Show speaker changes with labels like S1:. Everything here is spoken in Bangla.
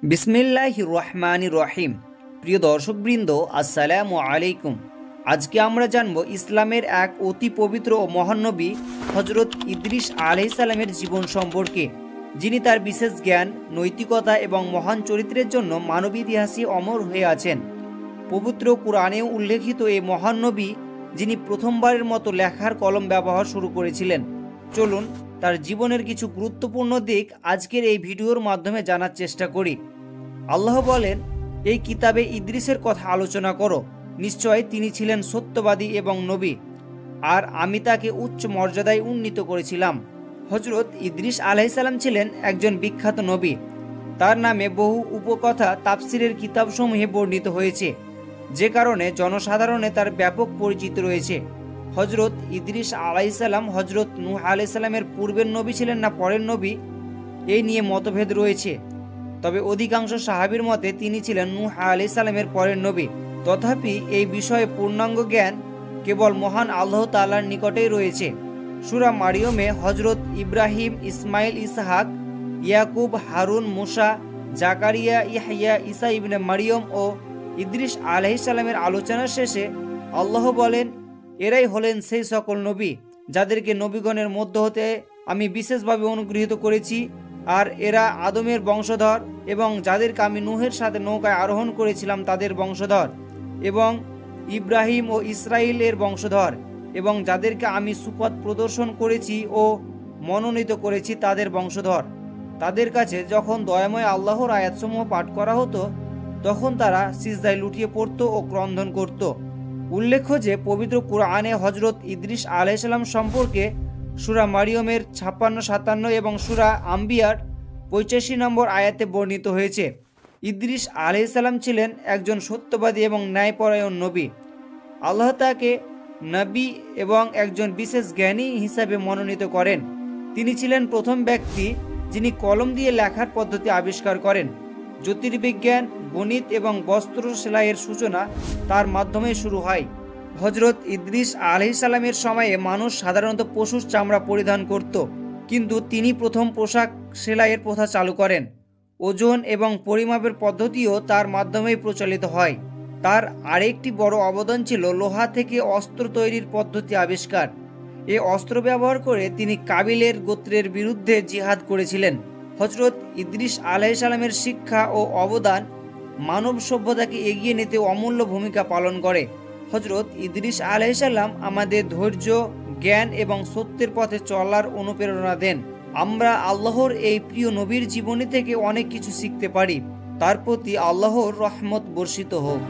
S1: बिस्मिल्लाहिर रहमानिर रहीम। प्रिय दर्शकबृंद अस्सलामु आलैकुम। आज के आमरा जानबो इस्लामेर एक अति पवित्र और महान नबी हजरत इद्रिस आलैहिस सालामेर जीवन सम्पर्के, जिनि तार विशेष ज्ञान, नैतिकता एवं महान चरित्रेर जन्य मानव इतिहासे अमर हये आछेन। पवित्र कुराने उल्लेखित ए महान नबी जिनि प्रथमबारेर मतो लेखार कलम व्यवहार शुरू करेछिलेन। चलुन तार जीवनेर किछु गुरुत्वपूर्ण दिक आजकेर এই ভিডিওর মাধ্যমে জানার চেষ্টা করি। আল্লাহ বলেন, এই কিতাবে ইদ্রিসের কথা আলোচনা করো, নিশ্চয় তিনি ছিলেন সত্যবাদী এবং নবী, আর আমি তাকে উচ্চ মর্যাদায় উন্নীত করেছিলাম। হযরত ইদ্রিস আলাইহিস সালাম ছিলেন একজন বিখ্যাত নবী। তার নামে বহু উপকথা তাফসিরের কিতাবসমূহে বর্ণিত হয়েছে, যে কারণে জনসাধারণে তার ব্যাপক পরিচিতি রয়েছে। হজরত ইদ্রিস আলাইহিস সালাম হজরত নূহ আলাইহিস সালামের পূর্বের নবী ছিলেন না পরের নবী, এই নিয়ে মতভেদ রয়েছে। তবে অধিকাংশ সাহাবীর মতে তিনি ছিলেন নূহ আলাইহিস সালামের পরের নবী। তথাপি এই বিষয়ে পূর্ণাঙ্গ জ্ঞান কেবল মহান আল্লাহ তাআলার নিকটেই রয়েছে। সূরা মারিয়মে হজরত ইব্রাহিম, ইসমাইল, ইসহাক, ইয়াকুব, হারুন, মুসা, জাকারিয়া, ইয়াহইয়া, ঈসা ইবনে মারিয়ম ও ইদ্রিস আলাইহিস সালামের আলোচনার শেষে আল্লাহ বলেন, এরাই হলেন সেই সকল নবী যাদেরকে নবীগণের মধ্য হতে আমি বিশেষভাবে অনুগৃহীত করেছি, আর এরা আদমের বংশধর, এবং যাদেরকে আমি নূহের সাথে নৌকায় আরোহণ করেছিলাম তাদের বংশধর, এবং ইব্রাহিম ও ইসরাইলের বংশধর, এবং যাদেরকে আমি সুপথ প্রদর্শন করেছি ও মনোনীত করেছি তাদের বংশধর। তাদের কাছে যখন দয়াময় আল্লাহর আয়াতসমূহ পাঠ করা হতো তখন তারা সিজদায় লুটিয়ে পড়ত ও ক্রন্দন করত। উল্লেখ্য যে পবিত্র কুরআনে হজরত ইদ্রিস আলাইহিস সালাম সম্পর্কে সূরা মারিয়মের 56, 57 এবং সূরা আম্বিয়ার 85 নম্বর আয়াতে বর্ণিত হয়েছে, ইদ্রিস আলাইহিস সালাম ছিলেন একজন সত্যবাদী এবং ন্যায়পরায়ণ নবী। আল্লাহ তাকে নবী এবং একজন বিশেষ জ্ঞানী হিসাবে মনোনীত করেন। তিনি ছিলেন প্রথম ব্যক্তি যিনি কলম দিয়ে লেখার পদ্ধতি আবিষ্কার করেন। জ্যোতির্বিজ্ঞান, গণিত এবং বস্ত্র সেলাইয়ের সূচনা তার মাধ্যমে শুরু হয়। হজরত ইদ্রিস আলাইহিস সালামের সময়ে মানুষ সাধারণত পশুর চামড়া পরিধান করত, কিন্তু তিনি প্রথম পোশাক সেলাইয়ের প্রথা চালু করেন। ওজন এবং পরিমাপের পদ্ধতিও তার মাধ্যমেই প্রচলিত হয়। তার আরেকটি বড় অবদান ছিল লোহা থেকে অস্ত্র তৈরির পদ্ধতি আবিষ্কার। এই অস্ত্র ব্যবহার করে তিনি কাবিলের গোত্রের বিরুদ্ধে জিহাদ করেছিলেন। হজরত ইদ্রিস আলাইহিস সালামের শিক্ষা ও অবদান মানব সভ্যতাকে এগিয়ে নিতে অমূল্য ভূমিকা পালন করে। হজরত ইদ্রিস আলাইহিস সালাম আমাদের ধৈর্য, জ্ঞান এবং সত্যের পথে চলার অনুপ্রেরণা দেন। আমরা আল্লাহর এই প্রিয় নবীর জীবনী থেকে অনেক কিছু শিখতে পারি। তার প্রতি আল্লাহর রহমত বর্ষিত হোক।